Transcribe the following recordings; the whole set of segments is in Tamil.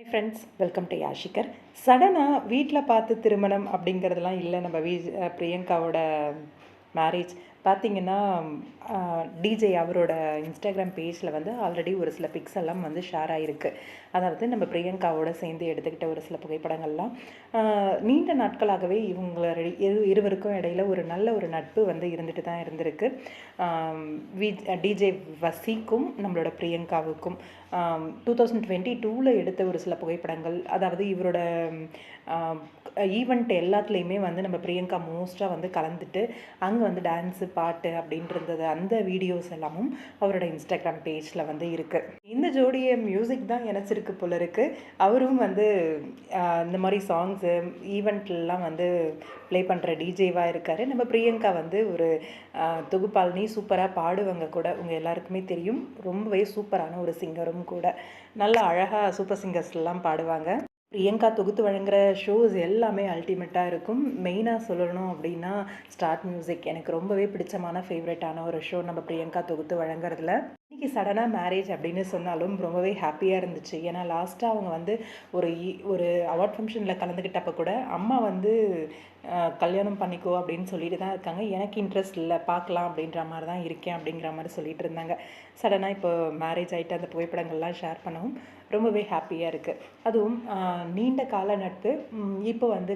ஹை ஃப்ரெண்ட்ஸ், வெல்கம் டு யாஷிகர். சடனாக வீட்டில் பார்த்து திருமணம் அப்படிங்கிறதுலாம் இல்லை. நம்ம பிரியங்காவோட மேரேஜ் பார்த்திங்கன்னா, டிஜே அவரோட இன்ஸ்டாகிராம் பேஜில் வந்து ஆல்ரெடி ஒரு சில பிக்ஸ் எல்லாம் வந்து ஷேர் ஆகிருக்கு. அதாவது நம்ம பிரியங்காவோட சேர்ந்து எடுத்துக்கிட்ட ஒரு சில புகைப்படங்கள்லாம் நீண்ட நாட்களாகவே இருவருக்கும் இடையில் ஒரு நல்ல ஒரு நட்பு வந்து இருந்துட்டு தான் இருந்திருக்கு. டிஜே வசிக்கும் நம்மளோட பிரியங்காவுக்கும் 2022 எடுத்த ஒரு சில புகைப்படங்கள், அதாவது இவரோட ஈவெண்ட் எல்லாத்துலேயுமே வந்து நம்ம பிரியங்கா மோஸ்ட்டாக வந்து கலந்துட்டு அங்கே வந்து டான்ஸு பாட்டு அப்படின்றது அந்த வீடியோஸ் எல்லாமும் அவரோட இன்ஸ்டாகிராம் பேஜில் வந்து இருக்குது. இந்த ஜோடியை மியூசிக் தான் இணைச்சிருக்கு போல இருக்குது. அவரும் வந்து இந்த மாதிரி சாங்ஸு ஈவெண்ட்லாம் வந்து ப்ளே பண்ணுற டிஜேவாக இருக்கார். நம்ம பிரியங்கா வந்து ஒரு தொகுப்பாளினி, சூப்பராக பாடுவாங்க கூட. உங்கள் எல்லாருக்குமே தெரியும், ரொம்பவே சூப்பரான ஒரு சிங்கரும் கூட. நல்லா அழகாக சூப்பர் சிங்கர்ஸ்லாம் பாடுவாங்க. பிரியங்கா தொகுத்து வழங்குகிற ஷோஸ் எல்லாமே அல்டிமேட்டாக இருக்கும். மெயினாக சொல்லணும் அப்படின்னா ஸ்டார்ட் மியூசிக் எனக்கு ரொம்பவே பிடிச்சமான ஃபேவரட்டான ஒரு ஷோ நம்ம பிரியங்கா தொகுத்து வழங்குறதுல. இன்றைக்கி சடனாக மேரேஜ் அப்படின்னு சொன்னாலும் ரொம்பவே ஹாப்பியாக இருந்துச்சு. ஏன்னா லாஸ்ட்டாக அவங்க வந்து ஒரு அவார்ட் ஃபங்க்ஷனில் கலந்துக்கிட்டப்போ கூட அம்மா வந்து கல்யாணம் பண்ணிக்கோ அப்படின்னு சொல்லிட்டு தான் இருக்காங்க. எனக்கு இன்ட்ரெஸ்ட் இல்லை, பார்க்கலாம் அப்படின்ற மாதிரி தான் இருக்கேன் அப்படிங்கிற மாதிரி சொல்லிட்டு இருந்தாங்க. சடனாக இப்போ மேரேஜ் ஆகிட்டு அந்த புகைப்படங்கள்லாம் ஷேர் பண்ணவும் ரொம்பவே ஹாப்பியாக இருக்குது. அதுவும் நீண்ட கால நட்பு இப்போ வந்து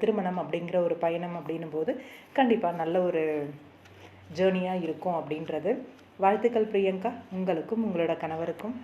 திருமணம் அப்படிங்கிற ஒரு பயணம் அப்படின்னும் போது கண்டிப்பாக நல்ல ஒரு ஜேர்னியாக இருக்கும் அப்படின்றது. வாழ்த்துக்கள் பிரியங்கா, உங்களுக்கும் உங்களோட கணவருக்கும்.